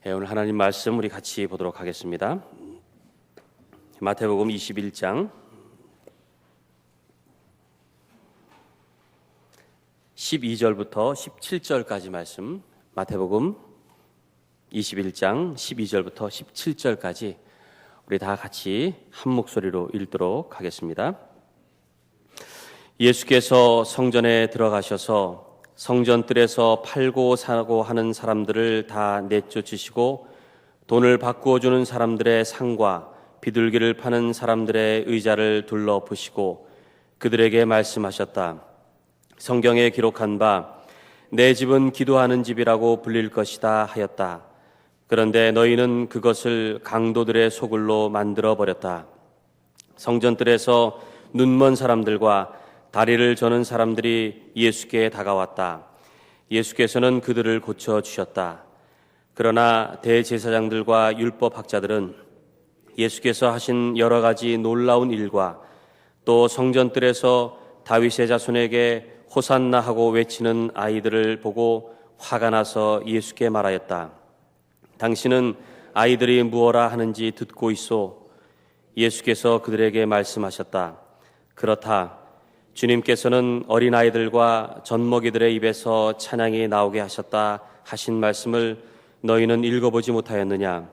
오늘 하나님 말씀 우리 같이 보도록 하겠습니다. 마태복음 21장 12절부터 17절까지 말씀, 마태복음 21장 12절부터 17절까지 우리 다 같이 한 목소리로 읽도록 하겠습니다. 예수께서 성전에 들어가셔서 성전뜰에서 팔고 사고 하는 사람들을 다 내쫓으시고 돈을 바꾸어 주는 사람들의 상과 비둘기를 파는 사람들의 의자를 둘러보시고 그들에게 말씀하셨다. 성경에 기록한 바 내 집은 기도하는 집이라고 불릴 것이다 하였다. 그런데 너희는 그것을 강도들의 소굴로 만들어 버렸다. 성전뜰에서 눈먼 사람들과 다리를 저는 사람들이 예수께 다가왔다. 예수께서는 그들을 고쳐주셨다. 그러나 대제사장들과 율법학자들은 예수께서 하신 여러 가지 놀라운 일과 또 성전뜰에서 다윗의 자손에게 호산나 하고 외치는 아이들을 보고 화가 나서 예수께 말하였다. 당신은 아이들이 무엇라 하는지 듣고 있소. 예수께서 그들에게 말씀하셨다. 그렇다. 주님께서는 어린아이들과 젖먹이들의 입에서 찬양이 나오게 하셨다 하신 말씀을 너희는 읽어보지 못하였느냐.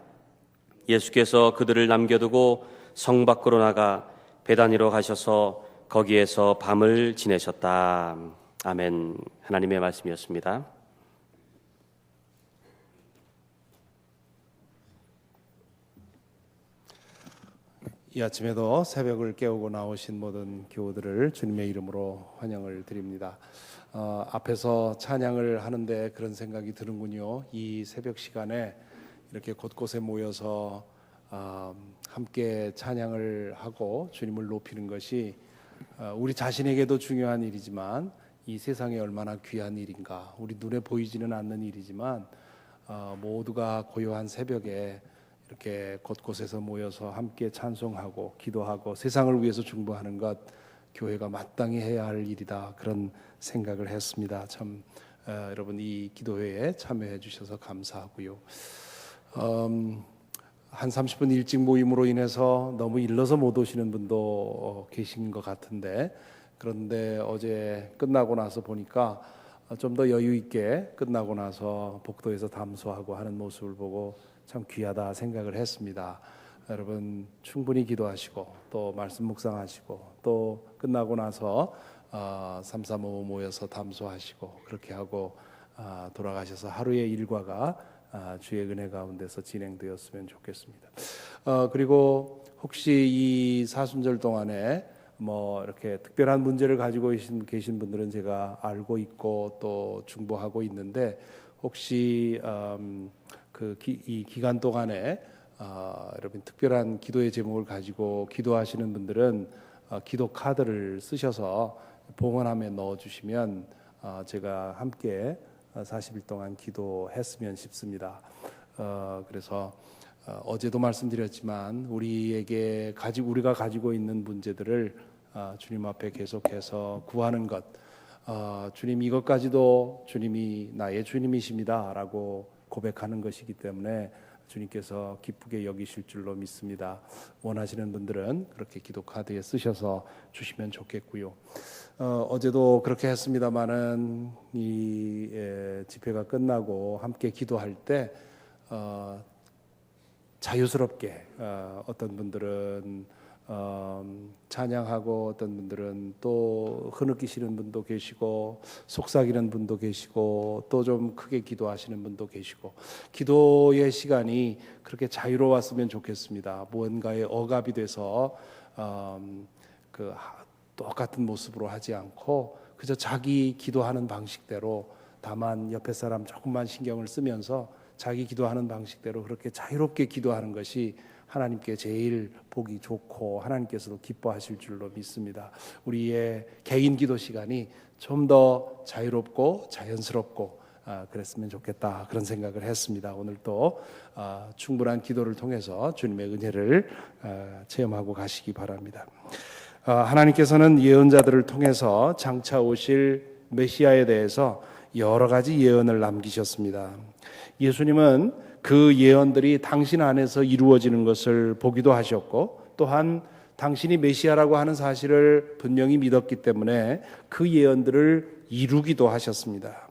예수께서 그들을 남겨두고 성 밖으로 나가 베다니로 가셔서 거기에서 밤을 지내셨다. 아멘. 하나님의 말씀이었습니다. 이 아침에도 새벽을 깨우고 나오신 모든 교우들을 주님의 이름으로 환영을 드립니다. 앞에서 찬양을 하는데 그런 생각이 드는군요. 이 새벽 시간에 이렇게 곳곳에 모여서 함께 찬양을 하고 주님을 높이는 것이 우리 자신에게도 중요한 일이지만 이 세상에 얼마나 귀한 일인가. 우리 눈에 보이지는 않는 일이지만 모두가 고요한 새벽에 이렇게 곳곳에서 모여서 함께 찬송하고 기도하고 세상을 위해서 중보하는 것, 교회가 마땅히 해야 할 일이다. 그런 생각을 했습니다. 참 여러분 이 기도회에 참여해 주셔서 감사하고요. 한 30분 일찍 모임으로 인해서 너무 일러서 못 오시는 분도 계신 것 같은데, 그런데 어제 끝나고 나서 보니까 좀 더 여유 있게 끝나고 나서 복도에서 담소하고 하는 모습을 보고 참 귀하다 생각을 했습니다. 여러분 충분히 기도하시고 또 말씀 묵상하시고 또 끝나고 나서 335 모여서 담소하시고 그렇게 하고 돌아가셔서 하루의 일과가 주의 은혜 가운데서 진행되었으면 좋겠습니다. 그리고 혹시 이 사순절 동안에 뭐 이렇게 특별한 문제를 가지고 계신 분들은 제가 알고 있고 또 중보하고 있는데, 혹시 이 기간 동안에 여러분 특별한 기도의 제목을 가지고 기도하시는 분들은 기도 카드를 쓰셔서 봉헌함에 넣어주시면 제가 함께 40일 동안 기도했으면 싶습니다. 그래서 어제도 말씀드렸지만 우리가 가지고 있는 문제들을 주님 앞에 계속해서 구하는 것, 주님 이것까지도 주님이 나의 주님이십니다 라고 고백하는 것이기 때문에 주님께서 기쁘게 여기실 줄로 믿습니다. 원하시는 분들은 그렇게 기도 카드에 쓰셔서 주시면 좋겠고요. 어제도 그렇게 했습니다마는 이 집회가 끝나고 함께 기도할 때 자유스럽게 어떤 분들은 찬양하고 어떤 분들은 또 흐느끼시는 분도 계시고 속삭이는 분도 계시고 또 좀 크게 기도하시는 분도 계시고, 기도의 시간이 그렇게 자유로웠으면 좋겠습니다. 무언가에 억압이 돼서 똑같은 모습으로 하지 않고 그저 자기 기도하는 방식대로, 다만 옆에 사람 조금만 신경을 쓰면서 자기 기도하는 방식대로 그렇게 자유롭게 기도하는 것이 하나님께 제일 보기 좋고 하나님께서도 기뻐하실 줄로 믿습니다. 우리의 개인 기도 시간이 좀 더 자유롭고 자연스럽고 그랬으면 좋겠다, 그런 생각을 했습니다. 오늘 또 충분한 기도를 통해서 주님의 은혜를 체험하고 가시기 바랍니다. 하나님께서는 예언자들을 통해서 장차 오실 메시아에 대해서 여러 가지 예언을 남기셨습니다. 예수님은 그 예언들이 당신 안에서 이루어지는 것을 보기도 하셨고, 또한 당신이 메시아라고 하는 사실을 분명히 믿었기 때문에 그 예언들을 이루기도 하셨습니다.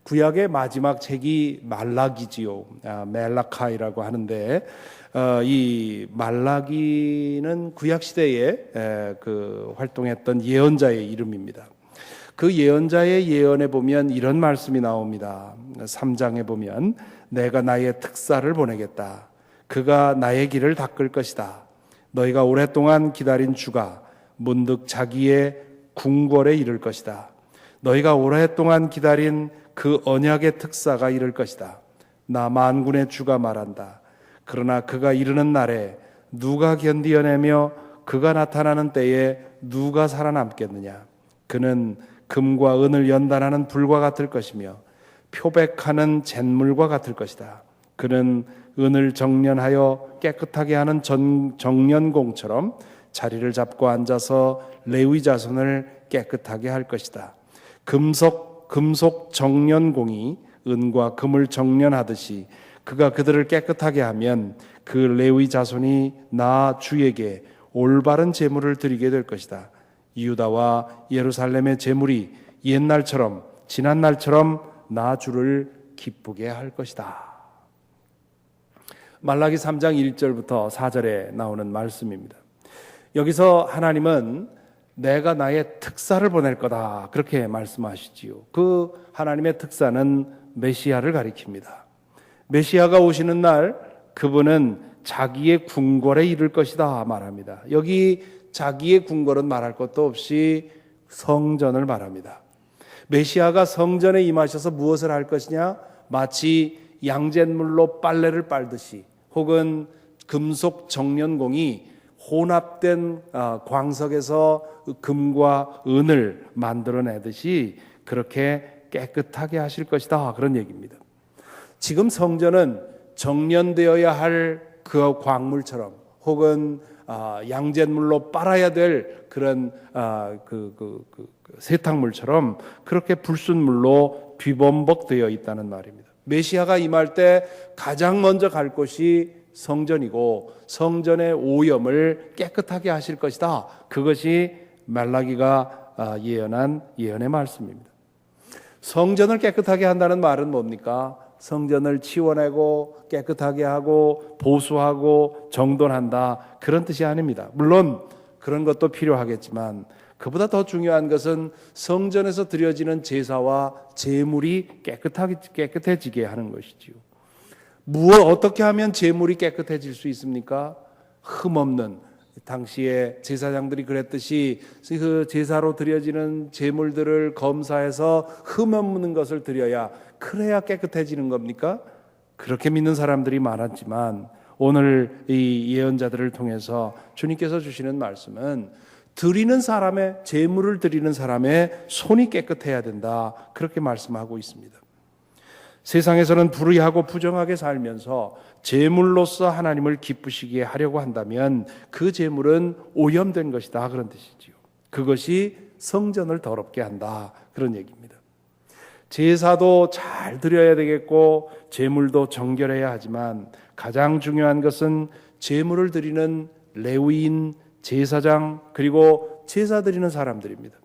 구약의 마지막 책이 말라기지요. 멜라카이라고 하는데, 이 말라기는 구약 시대에 활동했던 예언자의 이름입니다. 그 예언자의 예언에 보면 이런 말씀이 나옵니다. 3장에 보면 내가 나의 특사를 보내겠다. 그가 나의 길을 닦을 것이다. 너희가 오랫동안 기다린 주가 문득 자기의 궁궐에 이를 것이다. 너희가 오랫동안 기다린 그 언약의 특사가 이를 것이다. 나 만군의 주가 말한다. 그러나 그가 이르는 날에 누가 견디어내며 그가 나타나는 때에 누가 살아남겠느냐. 그는 금과 은을 연단하는 불과 같을 것이며 표백하는 잿물과 같을 것이다. 그는 은을 정련하여 깨끗하게 하는 정련공처럼 자리를 잡고 앉아서 레위 자손을 깨끗하게 할 것이다. 금속 정련공이 은과 금을 정련하듯이 그가 그들을 깨끗하게 하면 그 레위 자손이 나 주에게 올바른 제물을 드리게 될 것이다. 유다와 예루살렘의 제물이 옛날처럼 지난 날처럼 나 주를 기쁘게 할 것이다. 말라기 3장 1절부터 4절에 나오는 말씀입니다. 여기서 하나님은 내가 나의 특사를 보낼 거다 그렇게 말씀하시지요. 그 하나님의 특사는 메시아를 가리킵니다. 메시아가 오시는 날 그분은 자기의 궁궐에 이를 것이다 말합니다. 여기 자기의 궁궐은 말할 것도 없이 성전을 말합니다. 메시아가 성전에 임하셔서 무엇을 할 것이냐? 마치 양잿물로 빨래를 빨듯이 혹은 금속 정련공이 혼합된 광석에서 금과 은을 만들어내듯이 그렇게 깨끗하게 하실 것이다 그런 얘기입니다. 지금 성전은 정련되어야 할 그 광물처럼 혹은 양잿물로 빨아야 될 그런 세탁물처럼 그렇게 불순물로 뒤범벅되어 있다는 말입니다. 메시아가 임할 때 가장 먼저 갈 곳이 성전이고 성전의 오염을 깨끗하게 하실 것이다. 그것이 말라기가 예언한 예언의 말씀입니다. 성전을 깨끗하게 한다는 말은 뭡니까? 성전을 치워내고 깨끗하게 하고 보수하고 정돈한다 그런 뜻이 아닙니다. 물론 그런 것도 필요하겠지만 그보다 더 중요한 것은 성전에서 드려지는 제사와 제물이 깨끗해지게 하는 것이지요. 어떻게 하면 제물이 깨끗해질 수 있습니까? 흠없는, 당시에 제사장들이 그랬듯이 그 제사로 드려지는 제물들을 검사해서 흠없는 것을 드려야 그래야 깨끗해지는 겁니까? 그렇게 믿는 사람들이 많았지만 오늘 이 예언자들을 통해서 주님께서 주시는 말씀은 드리는 사람의, 제물을 드리는 사람의 손이 깨끗해야 된다 그렇게 말씀하고 있습니다. 세상에서는 불의하고 부정하게 살면서 제물로서 하나님을 기쁘시게 하려고 한다면 그 제물은 오염된 것이다 그런 뜻이지요. 그것이 성전을 더럽게 한다 그런 얘기입니다. 제사도 잘 드려야 되겠고 제물도 정결해야 하지만 가장 중요한 것은 제물을 드리는 레위인, 제사장 그리고 제사 드리는 사람들입니다.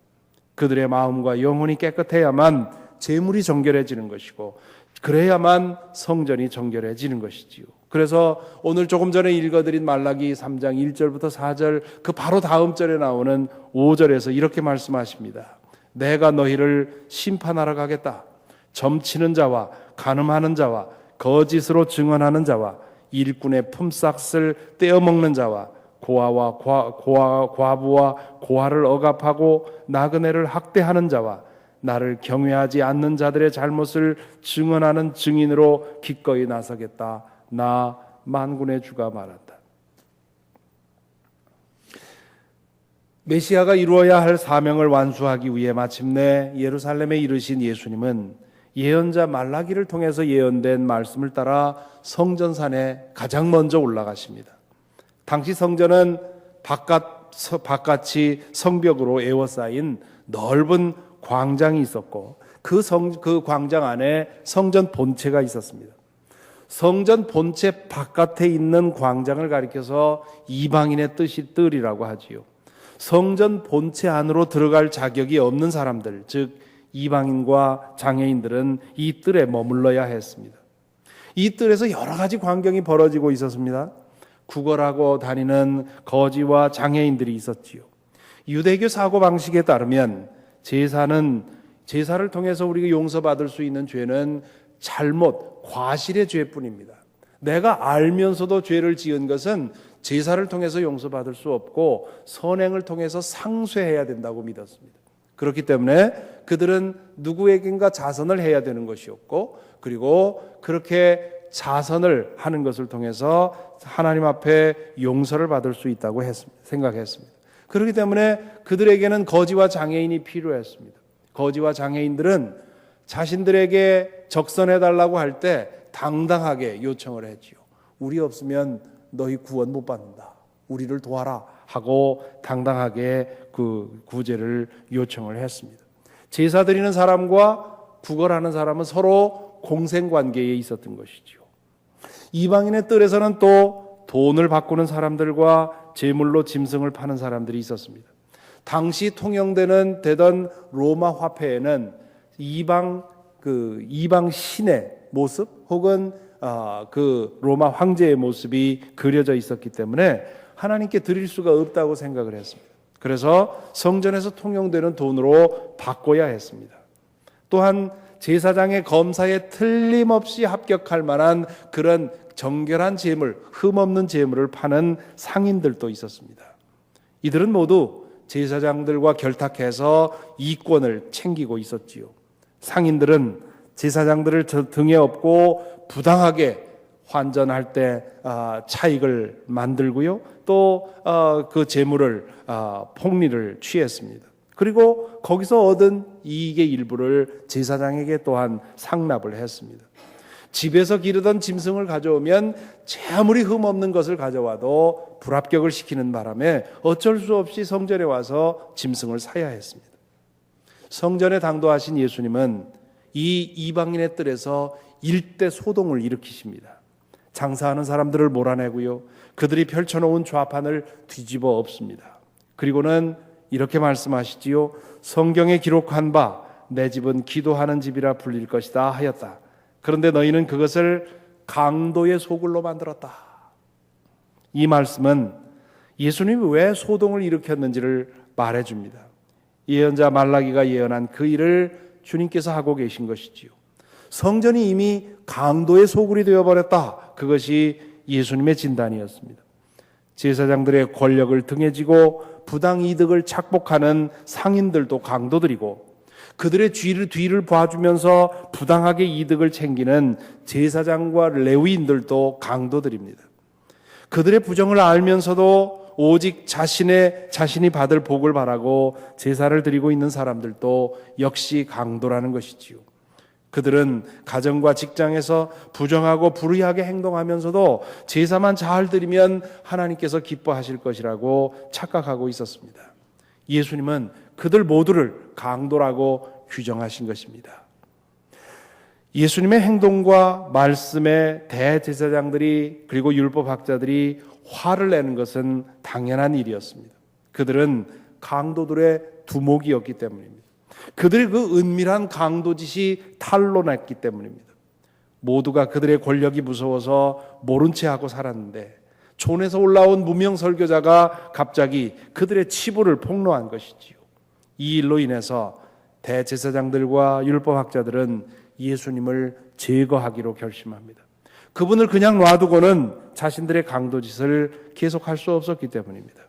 그들의 마음과 영혼이 깨끗해야만 제물이 정결해지는 것이고 그래야만 성전이 정결해지는 것이지요. 그래서 오늘 조금 전에 읽어드린 말라기 3장 1절부터 4절 그 바로 다음 절에 나오는 5절에서 이렇게 말씀하십니다. 내가 너희를 심판하러 가겠다. 점치는 자와 간음하는 자와 거짓으로 증언하는 자와 일꾼의 품삯을 떼어먹는 자와 과부와 고아를 억압하고 나그네를 학대하는 자와 나를 경외하지 않는 자들의 잘못을 증언하는 증인으로 기꺼이 나서겠다. 나 만군의 주가 말한다. 메시아가 이루어야 할 사명을 완수하기 위해 마침내 예루살렘에 이르신 예수님은 예언자 말라기를 통해서 예언된 말씀을 따라 성전산에 가장 먼저 올라가십니다. 당시 성전은 바깥이 성벽으로 에워싸인 넓은 광장이 있었고 그 광장 안에 성전 본체가 있었습니다. 성전 본체 바깥에 있는 광장을 가리켜서 이방인의 뜰이라고 하지요. 성전 본체 안으로 들어갈 자격이 없는 사람들, 즉 이방인과 장애인들은 이 뜰에 머물러야 했습니다. 이 뜰에서 여러 가지 광경이 벌어지고 있었습니다. 구걸하고 다니는 거지와 장애인들이 있었지요. 유대교 사고방식에 따르면 제사를 통해서 우리가 용서받을 수 있는 죄는 잘못, 과실의 죄뿐입니다. 내가 알면서도 죄를 지은 것은 제사를 통해서 용서받을 수 없고 선행을 통해서 상쇄해야 된다고 믿었습니다. 그렇기 때문에 그들은 누구에겐가 자선을 해야 되는 것이었고, 그리고 그렇게 자선을 하는 것을 통해서 하나님 앞에 용서를 받을 수 있다고 생각했습니다. 그렇기 때문에 그들에게는 거지와 장애인이 필요했습니다. 거지와 장애인들은 자신들에게 적선해달라고 할 때 당당하게 요청을 했지요. 우리 없으면 너희 구원 못 받는다. 우리를 도와라 하고 당당하게 그 구제를 요청을 했습니다. 제사 드리는 사람과 구걸하는 사람은 서로 공생관계에 있었던 것이지요. 이방인의 뜰에서는 또 돈을 바꾸는 사람들과 제물로 짐승을 파는 사람들이 있었습니다. 당시 통용되던 로마 화폐에는 이방 신의 모습 혹은 그 로마 황제의 모습이 그려져 있었기 때문에 하나님께 드릴 수가 없다고 생각을 했습니다. 그래서 성전에서 통용되는 돈으로 바꿔야 했습니다. 또한 제사장의 검사에 틀림없이 합격할 만한 그런 정결한 제물, 흠없는 제물을 파는 상인들도 있었습니다. 이들은 모두 제사장들과 결탁해서 이권을 챙기고 있었지요. 상인들은 제사장들을 등에 업고 부당하게 환전할 때 차익을 만들고요. 또 그 재물을 폭리를 취했습니다. 그리고 거기서 얻은 이익의 일부를 제사장에게 또한 상납을 했습니다. 집에서 기르던 짐승을 가져오면 아무리 흠없는 것을 가져와도 불합격을 시키는 바람에 어쩔 수 없이 성전에 와서 짐승을 사야 했습니다. 성전에 당도하신 예수님은 이 이방인의 뜰에서 일대 소동을 일으키십니다. 장사하는 사람들을 몰아내고요. 그들이 펼쳐놓은 좌판을 뒤집어 엎습니다. 그리고는 이렇게 말씀하시지요. 성경에 기록한 바 내 집은 기도하는 집이라 불릴 것이다 하였다. 그런데 너희는 그것을 강도의 소굴로 만들었다. 이 말씀은 예수님이 왜 소동을 일으켰는지를 말해줍니다. 예언자 말라기가 예언한 그 일을 주님께서 하고 계신 것이지요. 성전이 이미 강도의 소굴이 되어버렸다. 그것이 예수님의 진단이었습니다. 제사장들의 권력을 등에 지고 부당 이득을 착복하는 상인들도 강도들이고 그들의 뒤를 봐주면서 부당하게 이득을 챙기는 제사장과 레위인들도 강도들입니다. 그들의 부정을 알면서도 오직 자신이 받을 복을 바라고 제사를 드리고 있는 사람들도 역시 강도라는 것이지요. 그들은 가정과 직장에서 부정하고 불의하게 행동하면서도 제사만 잘 드리면 하나님께서 기뻐하실 것이라고 착각하고 있었습니다. 예수님은 그들 모두를 강도라고 규정하신 것입니다. 예수님의 행동과 말씀에 대제사장들이 그리고 율법학자들이 화를 내는 것은 당연한 일이었습니다. 그들은 강도들의 두목이었기 때문입니다. 그들의 그 은밀한 강도짓이 탄로났기 때문입니다. 모두가 그들의 권력이 무서워서 모른 채 하고 살았는데 촌에서 올라온 무명 설교자가 갑자기 그들의 치부를 폭로한 것이지요. 이 일로 인해서 대제사장들과 율법학자들은 예수님을 제거하기로 결심합니다. 그분을 그냥 놔두고는 자신들의 강도짓을 계속할 수 없었기 때문입니다.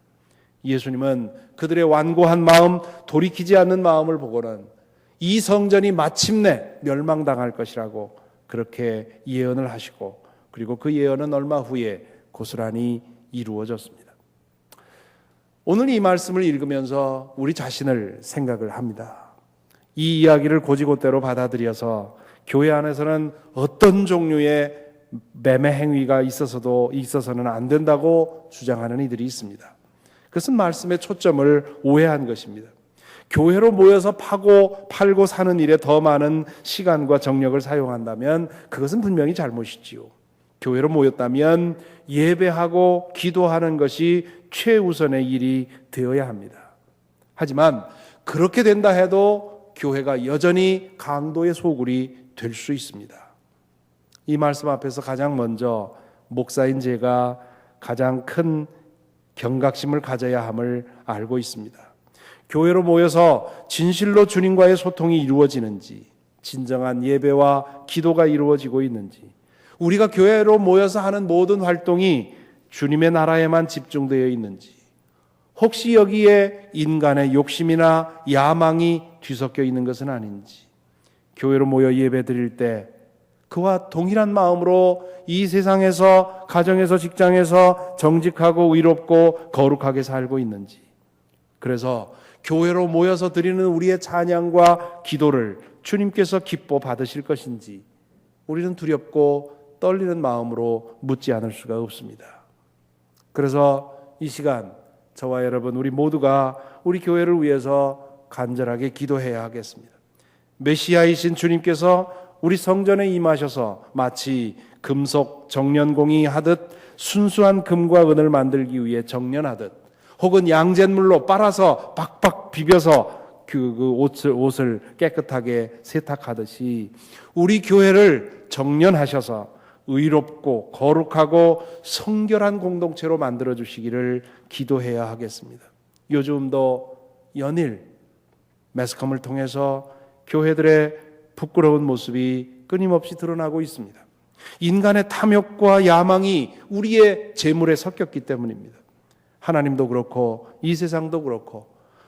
예수님은 그들의 완고한 마음, 돌이키지 않는 마음을 보고는 이 성전이 마침내 멸망당할 것이라고 그렇게 예언을 하시고 그리고 그 예언은 얼마 후에 고스란히 이루어졌습니다. 오늘 이 말씀을 읽으면서 우리 자신을 생각을 합니다. 이 이야기를 곧이곧대로 받아들여서 교회 안에서는 어떤 종류의 매매 행위가 있어서는 안 된다고 주장하는 이들이 있습니다. 그것은 말씀의 초점을 오해한 것입니다. 교회로 모여서 팔고 사는 일에 더 많은 시간과 정력을 사용한다면 그것은 분명히 잘못이지요. 교회로 모였다면 예배하고 기도하는 것이 최우선의 일이 되어야 합니다. 하지만 그렇게 된다 해도 교회가 여전히 강도의 소굴이 될 수 있습니다. 이 말씀 앞에서 가장 먼저 목사인 제가 가장 큰 경각심을 가져야 함을 알고 있습니다. 교회로 모여서 진실로 주님과의 소통이 이루어지는지, 진정한 예배와 기도가 이루어지고 있는지, 우리가 교회로 모여서 하는 모든 활동이 주님의 나라에만 집중되어 있는지, 혹시 여기에 인간의 욕심이나 야망이 뒤섞여 있는 것은 아닌지, 교회로 모여 예배 드릴 때 그와 동일한 마음으로 이 세상에서, 가정에서, 직장에서 정직하고 의롭고 거룩하게 살고 있는지, 그래서 교회로 모여서 드리는 우리의 찬양과 기도를 주님께서 기뻐 받으실 것인지 우리는 두렵고 떨리는 마음으로 묻지 않을 수가 없습니다. 그래서 이 시간 저와 여러분 우리 모두가 우리 교회를 위해서 간절하게 기도해야 하겠습니다. 메시아이신 주님께서 우리 성전에 임하셔서 마치 금속 정련공이 하듯 순수한 금과 은을 만들기 위해 정련하듯, 혹은 양잿물로 빨아서 박박 비벼서 그 옷을 깨끗하게 세탁하듯이 우리 교회를 정련하셔서 의롭고 거룩하고 성결한 공동체로 만들어 주시기를 기도해야 하겠습니다. 요즘도 연일 매스컴을 통해서 교회들의 부끄러운 모습이 끊임없이 드러나고 있습니다. 인간의 탐욕과 야망이 우리의 재물에 섞였기 때문입니다. 하나님도 그렇고 이 세상도 그렇고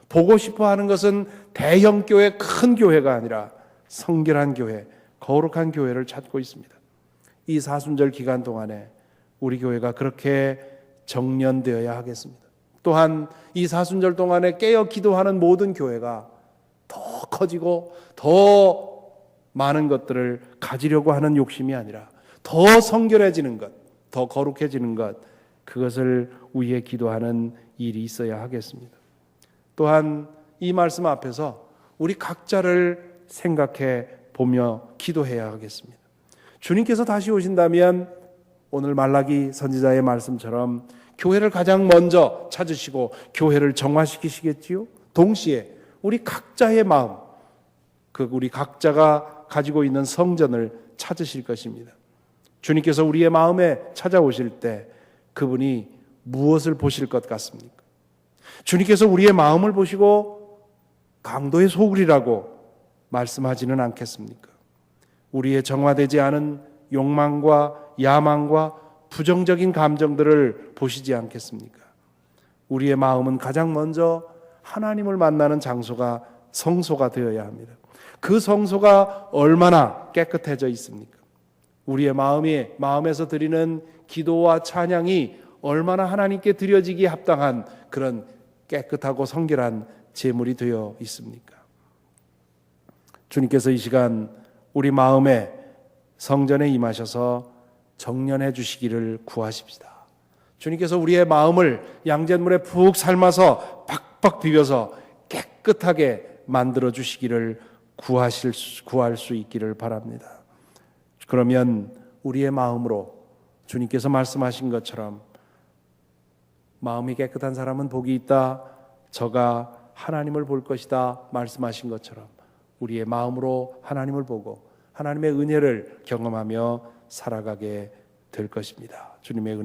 보고 싶어 하는 것은 대형 교회, 큰 교회가 아니라 성결한 교회, 거룩한 교회를 찾고 있습니다. 이 사순절 기간 동안에 우리 교회가 그렇게 정련되어야 하겠습니다. 또한 이 사순절 동안에 깨어 기도하는 모든 교회가 더 커지고 더 많은 것들을 가지려고 하는 욕심이 아니라 더 성결해지는 것, 더 거룩해지는 것, 그것을 위해 기도하는 일이 있어야 하겠습니다. 또한 이 말씀 앞에서 우리 각자를 생각해 보며 기도해야 하겠습니다. 주님께서 다시 오신다면 오늘 말라기 선지자의 말씀처럼 교회를 가장 먼저 찾으시고 교회를 정화시키시겠지요. 동시에 우리 각자의 마음, 우리 각자가 가지고 있는 성전을 찾으실 것입니다. 주님께서 우리의 마음에 찾아오실 때 그분이 무엇을 보실 것 같습니까? 주님께서 우리의 마음을 보시고 강도의 소굴이라고 말씀하지는 않겠습니까? 우리의 정화되지 않은 욕망과 야망과 부정적인 감정들을 보시지 않겠습니까? 우리의 마음은 가장 먼저 하나님을 만나는 장소가 성소가 되어야 합니다. 그 성소가 얼마나 깨끗해져 있습니까? 우리의 마음에서 드리는 기도와 찬양이 얼마나 하나님께 드려지기에 합당한 그런 깨끗하고 성결한 제물이 되어 있습니까? 주님께서 이 시간 우리 마음에 성전에 임하셔서 정련해 주시기를 구하십시다. 주님께서 우리의 마음을 양잿물에 푹 삶아서 박박 비벼서 깨끗하게 만들어 주시기를 구할 수 있기를 바랍니다. 그러면 우리의 마음으로 주님께서 말씀하신 것처럼 마음이 깨끗한 사람은 복이 있다, 저가 하나님을 볼 것이다 말씀하신 것처럼 우리의 마음으로 하나님을 보고 하나님의 은혜를 경험하며 살아가게 될 것입니다. 주님의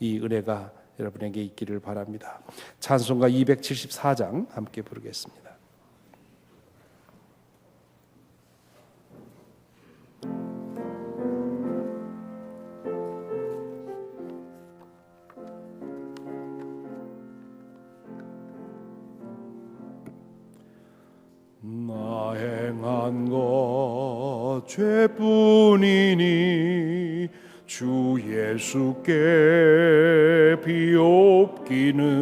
이 은혜가 여러분에게 있기를 바랍니다. 찬송가 274장 함께 부르겠습니다. 나 행한 것 죄뿐이니 주 예수께 비옵기는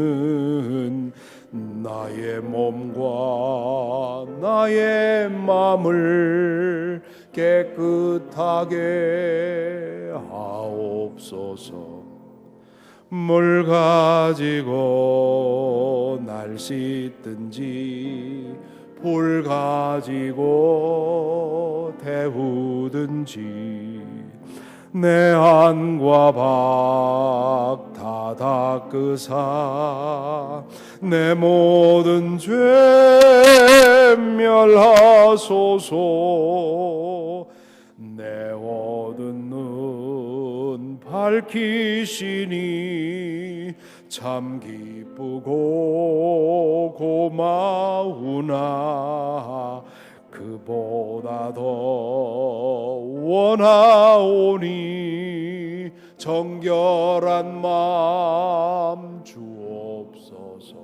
나의 몸과 나의 마음을 깨끗하게 하옵소서. 물 가지고 날 씻든지 불 가지고 태우든지 내 안과 박 다 닦으사 내 모든 죄 멸하소서. 내 어두운 눈 밝히시니 참 기쁘고 고마우나 그보다 더 원하오니 정결한 마음 주옵소서.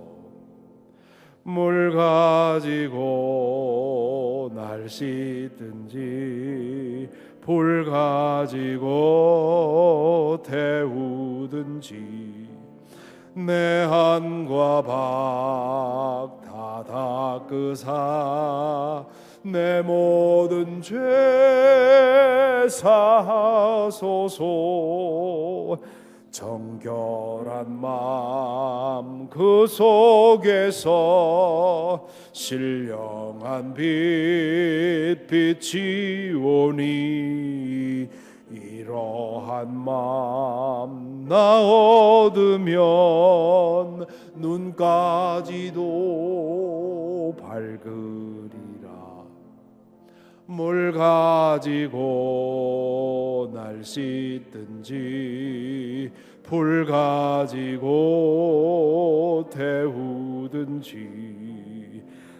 물 가지고 날 씻든지 불 가지고 태우든지 내 한과 박 다 닦으사 내 모든 죄 사하소서. 정결한 마음 그 속에서 신령한 빛 비치오니 이러한 마음 나 얻으면 눈까지도 밝으리라. 물 가지고 날 씻든지 불 가지고 태우든지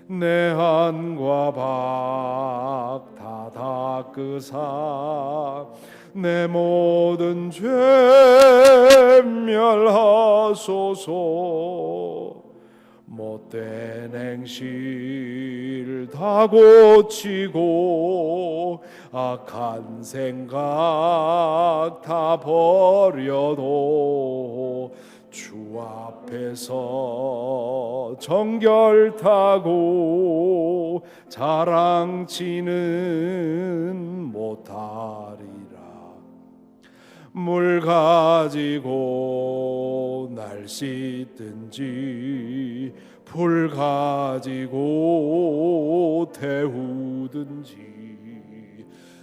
내 한과 박 다 닦으사 내 모든 죄 멸하소서. 못된 행실 다 고치고 악한 생각 다 버려도 주 앞에서 정결타고 자랑치는 못하리라. 물 가지고 날 씻든지 불 가지고 태우든지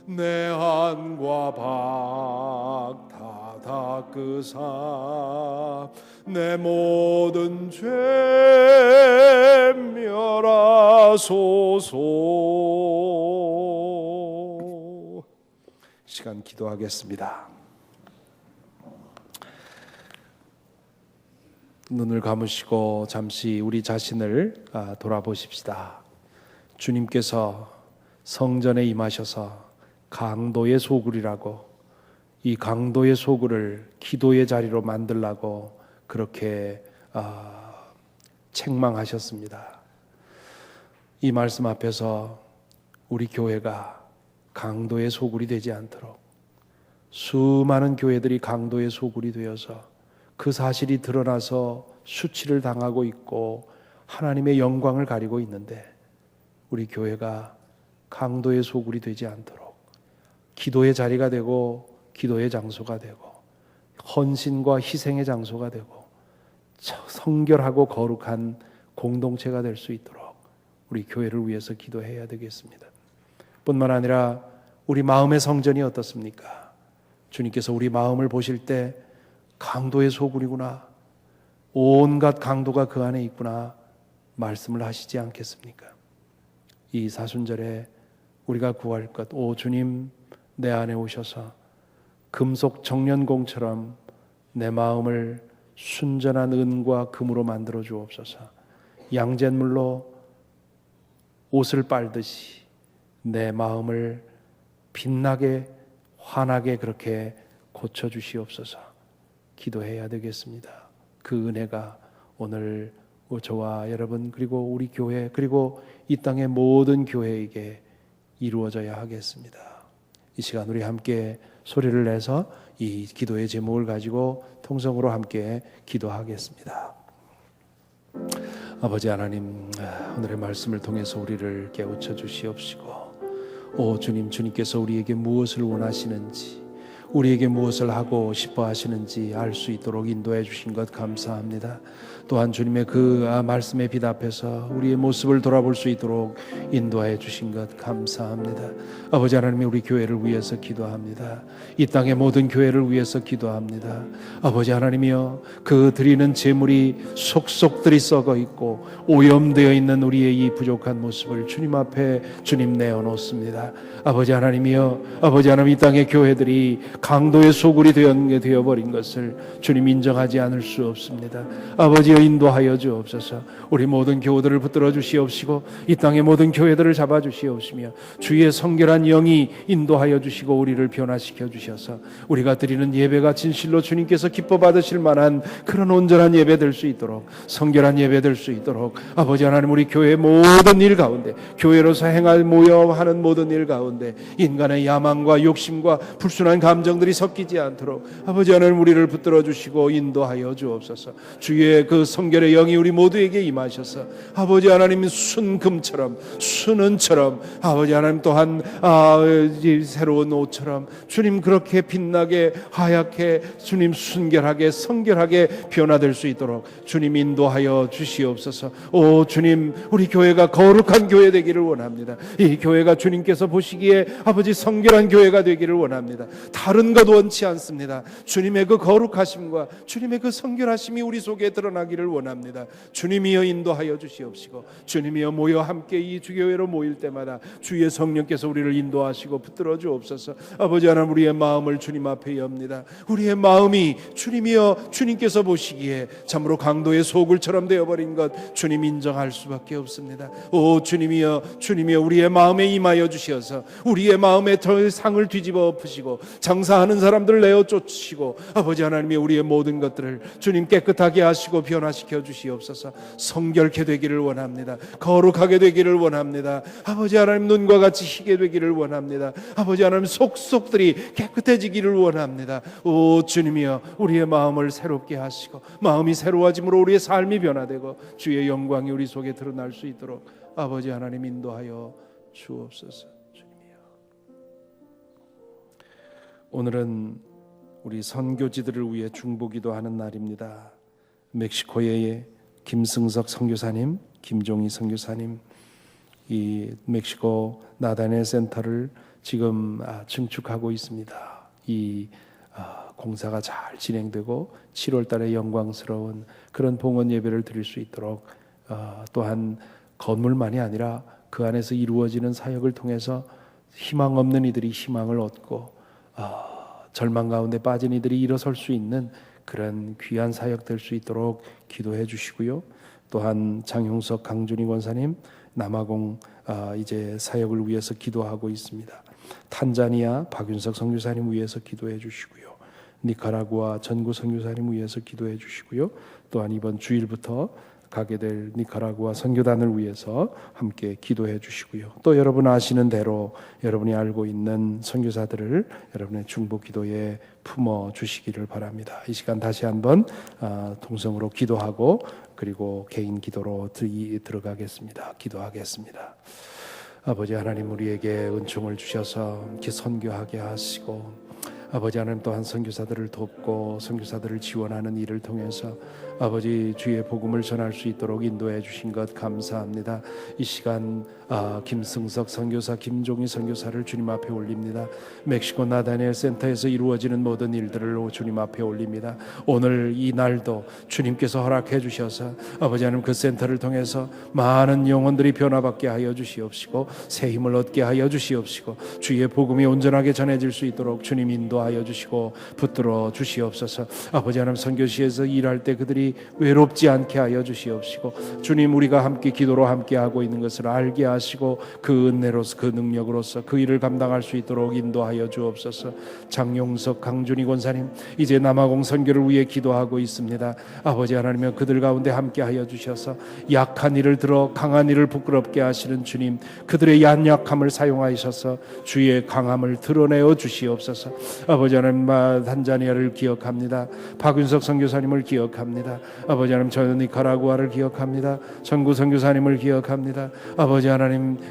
내 안과 박 다 닦으사 내 모든 죄 멸하소서. 시간 기도하겠습니다. 눈을 감으시고 잠시 우리 자신을 돌아보십시다. 주님께서 성전에 임하셔서 강도의 소굴이라고, 이 강도의 소굴을 기도의 자리로 만들라고 그렇게 책망하셨습니다. 이 말씀 앞에서 우리 교회가 강도의 소굴이 되지 않도록, 수많은 교회들이 강도의 소굴이 되어서 그 사실이 드러나서 수치를 당하고 있고 하나님의 영광을 가리고 있는데, 우리 교회가 강도의 소굴이 되지 않도록 기도의 자리가 되고 기도의 장소가 되고 헌신과 희생의 장소가 되고 성결하고 거룩한 공동체가 될 수 있도록 우리 교회를 위해서 기도해야 되겠습니다. 뿐만 아니라 우리 마음의 성전이 어떻습니까? 주님께서 우리 마음을 보실 때 강도의 소굴이구나, 온갖 강도가 그 안에 있구나 말씀을 하시지 않겠습니까? 이 사순절에 우리가 구할 것, 오 주님 내 안에 오셔서 금속 정련공처럼 내 마음을 순전한 은과 금으로 만들어 주옵소서. 양잿물로 옷을 빨듯이 내 마음을 빛나게 환하게 그렇게 고쳐주시옵소서. 기도해야 되겠습니다. 그 은혜가 오늘 저와 여러분 그리고 우리 교회 그리고 이 땅의 모든 교회에게 이루어져야 하겠습니다. 이 시간 우리 함께 소리를 내서 이 기도의 제목을 가지고 통성으로 함께 기도하겠습니다. 아버지 하나님, 오늘의 말씀을 통해서 우리를 깨우쳐 주시옵시고, 오 주님, 주님께서 우리에게 무엇을 원하시는지, 우리에게 무엇을 하고 싶어 하시는지 알 수 있도록 인도해 주신 것 감사합니다. 또한 주님의 그 말씀에 비답해서 우리의 모습을 돌아볼 수 있도록 인도해 주신 것 감사합니다. 아버지 하나님, 우리 교회를 위해서 기도합니다. 이 땅의 모든 교회를 위해서 기도합니다. 아버지 하나님이여, 그 드리는 제물이 속속들이 썩어 있고 오염되어 있는 우리의 이 부족한 모습을 주님 앞에 주님 내어놓습니다. 아버지 하나님이여, 아버지 하나님, 이 땅의 교회들이 강도의 소굴이 되어버린 것을 주님 인정하지 않을 수 없습니다. 아버지여, 인도하여 주옵소서. 우리 모든 교우들을 붙들어 주시옵시고 이 땅의 모든 교회들을 잡아 주시옵시며 주의 성결한 영이 인도하여 주시고 우리를 변화시켜 주셔서 우리가 드리는 예배가 진실로 주님께서 기뻐 받으실 만한 그런 온전한 예배 될 수 있도록, 성결한 예배 될 수 있도록 아버지 하나님, 우리 교회의 모든 일 가운데, 교회로서 행할 모여 하는 모든 일 가운데 인간의 야망과 욕심과 불순한 감정들이 섞이지 않도록 아버지 하나님, 우리를 붙들어 주시고 인도하여 주옵소서. 주의 그 성결의 영이 우리 모두에게 임하셔서 아버지 하나님, 순금처럼 순은처럼 아버지 하나님, 또한 새로운 옷처럼 주님 그렇게 빛나게 하얗게 주님 순결하게 성결하게 변화될 수 있도록 주님 인도하여 주시옵소서. 오 주님, 우리 교회가 거룩한 교회 되기를 원합니다. 이 교회가 주님께서 보시기에 아버지 성결한 교회가 되기를 원합니다. 다른 것 원치 않습니다. 주님의 그 거룩하심과 주님의 그 성결하심이 우리 속에 드러나기를 원합니다. 주님이여 인도하여 주시옵시고 주님이여 모여 함께 이 주교회로 모일 때마다 주의 성령께서 우리를 인도하시고 붙들어 주옵소서. 아버지 하나님, 우리의 마음을 주님 앞에 엽니다. 우리의 마음이 주님이여 주님께서 보시기에 참으로 강도의 소굴처럼 되어버린 것 주님 인정할 수밖에 없습니다. 오 주님이여, 주님이여 우리의 마음에 임하여 주시어서 우리의 마음에 더 상을 뒤집어 엎으시고 장사하는 사람들을 내어 쫓으시고 아버지 하나님이 우리의 모든 것들을 주님 깨끗하게 하시고 변화시켜 주시옵소서. 성결케 되기를 원합니다. 거룩하게 되기를 원합니다. 아버지 하나님, 눈과 같이 희게 되기를 원합니다. 아버지 하나님, 속속들이 깨끗해지기를 원합니다. 오 주님이여, 우리의 마음을 새롭게 하시고 마음이 새로워짐으로 우리의 삶이 변화되고 주의 영광이 우리 속에 드러날 수 있도록 아버지 하나님 인도하여 주옵소서. 주님이여, 오늘은 우리 선교지들을 위해 중보기도 하는 날입니다. 멕시코의 김승석 선교사님, 김종희 선교사님, 이 멕시코 나다넬 센터를 지금 증축하고 있습니다. 이 공사가 잘 진행되고 7월 달에 영광스러운 그런 봉헌 예배를 드릴 수 있도록 또한 건물만이 아니라 그 안에서 이루어지는 사역을 통해서 희망 없는 이들이 희망을 얻고 절망 가운데 빠진 이들이 일어설 수 있는 그런 귀한 사역 될 수 있도록 기도해 주시고요. 또한 장용석 강준희 권사님 남아공 이제 사역을 위해서 기도하고 있습니다. 탄자니아 박윤석 선교사님 위해서 기도해 주시고요. 니카라구아 전구 선교사님 위해서 기도해 주시고요. 또한 이번 주일부터 가게 될 니카라구아 선교단을 위해서 함께 기도해 주시고요. 또 여러분 아시는 대로 여러분이 알고 있는 선교사들을 여러분의 중보 기도에 품어 주시기를 바랍니다. 이 시간 다시 한번 동성으로 기도하고 그리고 개인 기도로 들어가겠습니다. 기도하겠습니다. 아버지 하나님, 우리에게 은총을 주셔서 이렇게 선교하게 하시고 아버지 하나님, 또한 선교사들을 돕고 선교사들을 지원하는 일을 통해서 아버지 주의 복음을 전할 수 있도록 인도해 주신 것 감사합니다. 이 시간 김승석 선교사, 김종희 선교사를 주님 앞에 올립니다. 멕시코 나다넬 센터에서 이루어지는 모든 일들을 주님 앞에 올립니다. 오늘 이 날도 주님께서 허락해 주셔서 아버지 하나님, 그 센터를 통해서 많은 영혼들이 변화받게 하여 주시옵시고 새 힘을 얻게 하여 주시옵시고 주의 복음이 온전하게 전해질 수 있도록 주님 인도하여 주시고 붙들어 주시옵소서. 아버지 하나님, 선교시에서 일할 때 그들이 외롭지 않게 하여 주시옵시고 주님, 우리가 함께 기도로 함께 하고 있는 것을 알게 하시고 그 은혜로서 그 능력으로서 그 일을 감당할 수 있도록 인도하여 주옵소서. 장용석 강준희 권사님 이제 남아공 선교를 위해 기도하고 있습니다. 아버지 하나님, 그들 가운데 함께 하여 주셔서 약한 이를 들어 강한 이를 부끄럽게 하시는 주님, 그들의 연약함을 사용하셔서 주의 강함을 드러내어 주시옵소서. 아버지 하나님, 탄자니아를 기억합니다. 박윤석 선교사님을 기억합니다. 아버지 하나님, 저는 니카라구아를 기억합니다. 전구 선교사님을 기억합니다. 아버지 하나님,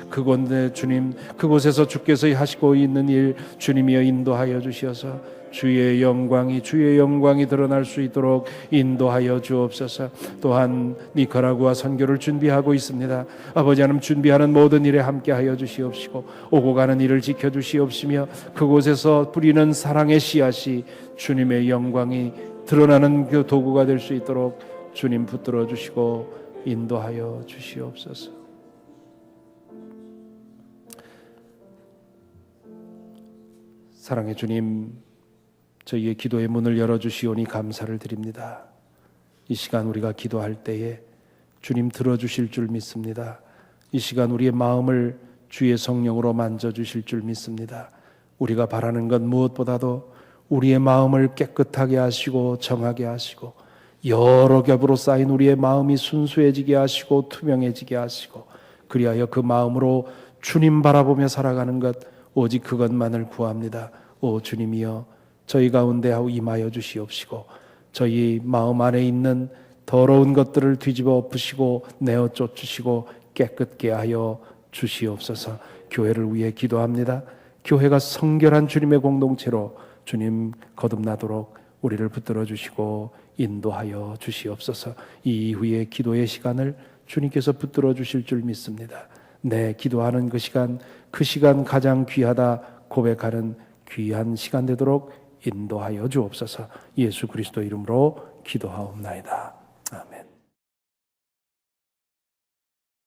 그곳에 주님, 그곳에서 주께서 하시고 있는 일 주님이여 인도하여 주셔서 주의 영광이 드러날 수 있도록 인도하여 주옵소서. 또한 니카라구아 선교를 준비하고 있습니다. 아버지 하나님, 준비하는 모든 일에 함께하여 주시옵시고 오고 가는 일을 지켜주시옵시며 그곳에서 뿌리는 사랑의 씨앗이 주님의 영광이 드러나는 그 도구가 될 수 있도록 주님 붙들어 주시고 인도하여 주시옵소서. 사랑의 주님, 저희의 기도의 문을 열어주시오니 감사를 드립니다. 이 시간 우리가 기도할 때에 주님 들어주실 줄 믿습니다. 이 시간 우리의 마음을 주의 성령으로 만져주실 줄 믿습니다. 우리가 바라는 것 무엇보다도 우리의 마음을 깨끗하게 하시고 정하게 하시고 여러 겹으로 쌓인 우리의 마음이 순수해지게 하시고 투명해지게 하시고 그리하여 그 마음으로 주님 바라보며 살아가는 것 오직 그것만을 구합니다. 오 주님이여, 저희 가운데 임하여 주시옵시고 저희 마음 안에 있는 더러운 것들을 뒤집어 엎으시고 내어 쫓으시고 깨끗게 하여 주시옵소서. 교회를 위해 기도합니다. 교회가 성결한 주님의 공동체로 주님 거듭나도록 우리를 붙들어 주시고 인도하여 주시옵소서. 이 이후의 기도의 시간을 주님께서 붙들어 주실 줄 믿습니다. 내 기도하는 그 시간 가장 귀하다 고백하는 귀한 시간 되도록 인도하여 주옵소서. 예수 그리스도 이름으로 기도하옵나이다. 아멘.